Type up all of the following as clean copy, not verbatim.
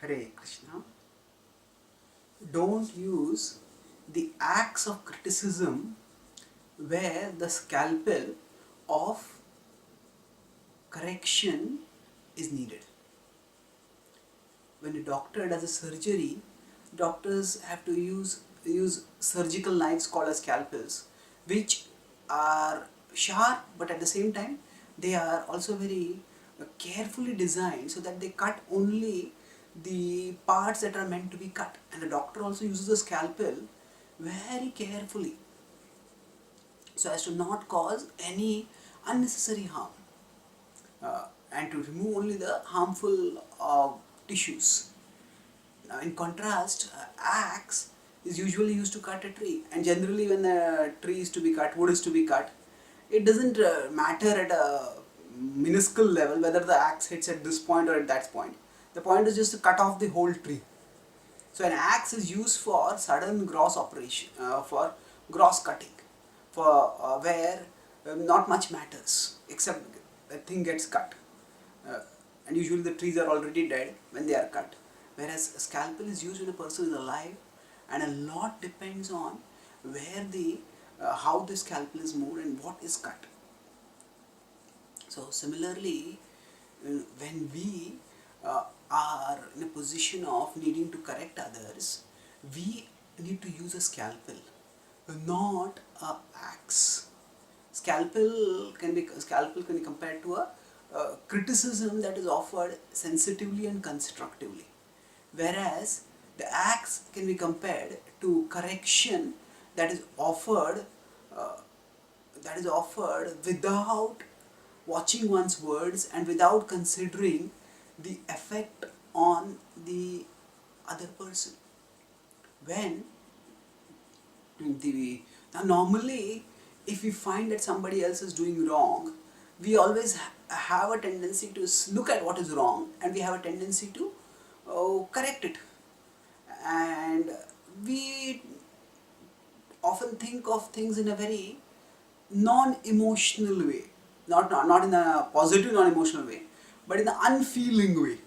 Hare Krishna. Don't use the axe of criticism where the scalpel of correction is needed. When a doctor does a surgery, doctors have to use surgical knives called as scalpels, which are sharp, but at the same time they are also very carefully designed so that they cut only the parts that are meant to be cut, and the doctor also uses the scalpel very carefully so as to not cause any unnecessary harm, and to remove only the harmful tissues. Now, in contrast, axe is usually used to cut a tree, and generally, when a tree is to be cut, wood is to be cut, it doesn't matter at a minuscule level whether the axe hits at this point or at that point. The point is just to cut off the whole tree. So, an axe is used for sudden gross operation, for gross cutting, for where not much matters except the thing gets cut. Uh, and usually the trees are already dead when they are cut. Whereas a scalpel is used when a person is alive, and a lot depends on where the how the scalpel is moved and what is cut. So similarly, when we are in a position of needing to correct others, we need to use a scalpel, not a axe. Scalpel can be compared to a criticism that is offered sensitively and constructively, whereas the axe can be compared to correction that is offered without watching one's words and without considering the effect on the other person. When now normally, if we find that somebody else is doing wrong, we always have a tendency to look at what is wrong, and we have a tendency to correct it, and we often think of things in a very non-emotional way, not in a positive non-emotional way, but in an unfeeling way.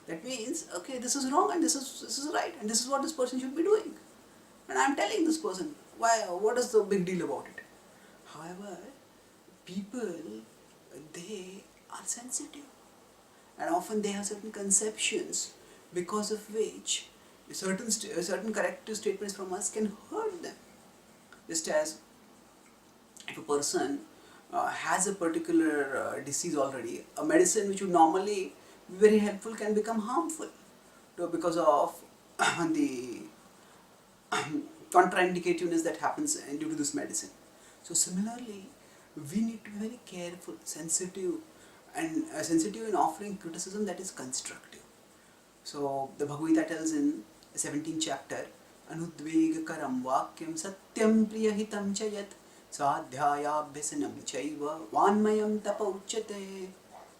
That means, okay, this is wrong and this is right, and this is what this person should be doing, and I'm telling this person why. What is the big deal about it? However, people, they are sensitive, and often they have certain conceptions because of which certain corrective statements from us can hurt them. Just as if a person has a particular disease already, a medicine which would normally be very helpful can become harmful because of the contraindicativeness that happens due to this medicine. So similarly, we need to be very careful, sensitive in offering criticism that is constructive. So the Bhagavad Gita tells in the 17th chapter, Anudvegakaram vakyam satyam priyahitam chayat swadhyayabhyasanam chaiva vanmayam tapa uchyate.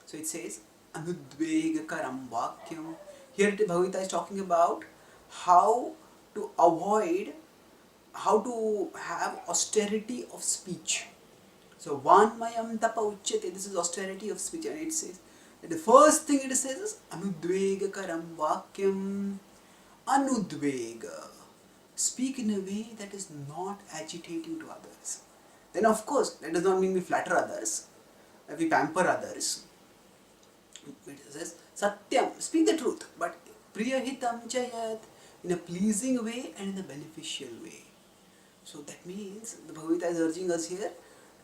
So it says Anudvegakaram vakyam. Here the Bhagavad Gita is talking about how to have austerity of speech. So vanmayam tapa uchyate, this is austerity of speech, and it says that the first thing it says is Anudvegakaram vakyam. Anudvega. Speak in a way that is not agitating to others. Then of course, that does not mean we flatter others, we pamper others. It says Satyam, speak the truth, but Priyahitam Chayat, in a pleasing way and in a beneficial way. So that means the Bhagavad Gita is urging us here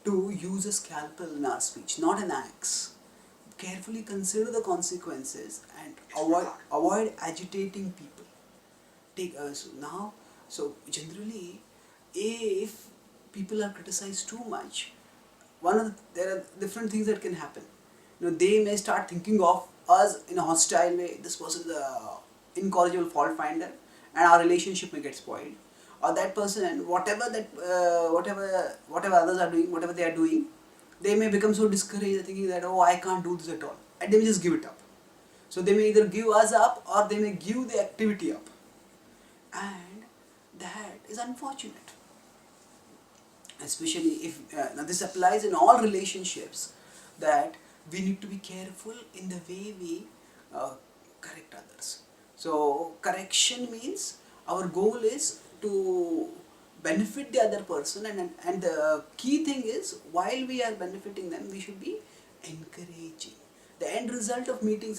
to use a scalpel in our speech, not an axe. Carefully consider the consequences and avoid agitating people. So generally, if people are criticized too much, there are different things that can happen. They may start thinking of us in a hostile way. This person is an incorrigible fault finder, and our relationship may get spoiled. Or that person, whatever others are doing, whatever they are doing, they may become so discouraged, thinking that, oh, I can't do this at all, and they may just give it up. So they may either give us up or they may give the activity up, and that is unfortunate. Especially if now this applies in all relationships, that we need to be careful in the way we correct others. So correction means our goal is to benefit the other person, and the key thing is, while we are benefiting them, we should be encouraging. The end result of meeting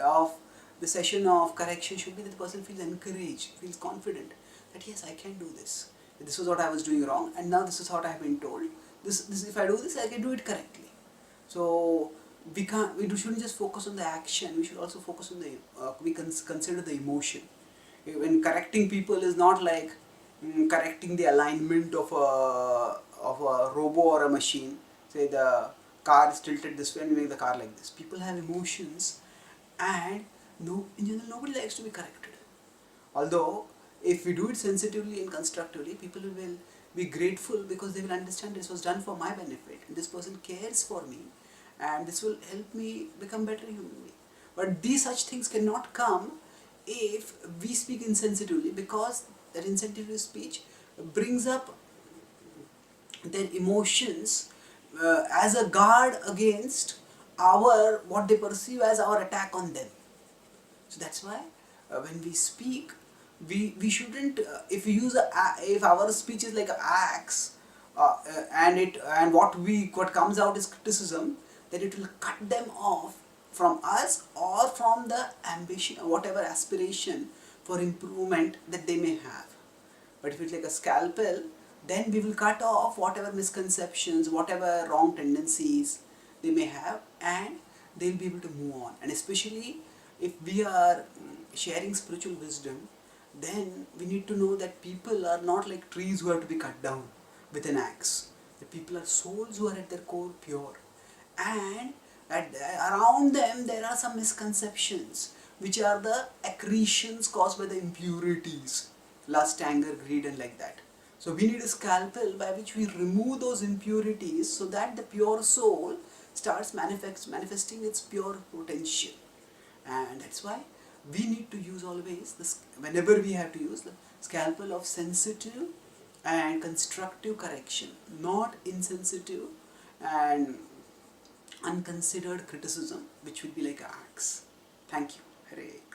of the session of correction should be that the person feels encouraged, feels confident that yes, I can do this. This was what I was doing wrong, and now this is what I have been told. This if I do this, I can do it correctly. So shouldn't just focus on the action. We should also focus on the consider the emotion. When correcting people is not like correcting the alignment of a robo or a machine. Say the car is tilted this way and we make the car like this. People have emotions, and no, in general, nobody likes to be corrected. Although, if we do it sensitively and constructively, people will be grateful because they will understand this was done for my benefit. This person cares for me, and this will help me become better human being. But these such things cannot come if we speak insensitively, because that insensitive speech brings up their emotions as a guard against our what they perceive as our attack on them. So that's why when we speak, we shouldn't if we use if our speech is like an axe, and what comes out is criticism, then it will cut them off from us or from the ambition or whatever aspiration for improvement that they may have. But if it's like a scalpel, then we will cut off whatever misconceptions, whatever wrong tendencies they may have, and they'll be able to move on. And especially if we are sharing spiritual wisdom, then we need to know that people are not like trees who have to be cut down with an axe. The people are souls who are at their core pure, and around them there are some misconceptions, which are the accretions caused by the impurities, lust, anger, greed, and like that. So we need a scalpel by which we remove those impurities so that the pure soul starts manifesting its pure potential. And that's why we need to use always this, whenever we have to use the scalpel of sensitive and constructive correction, not insensitive and unconsidered criticism, which would be like an axe. Thank you. Hare.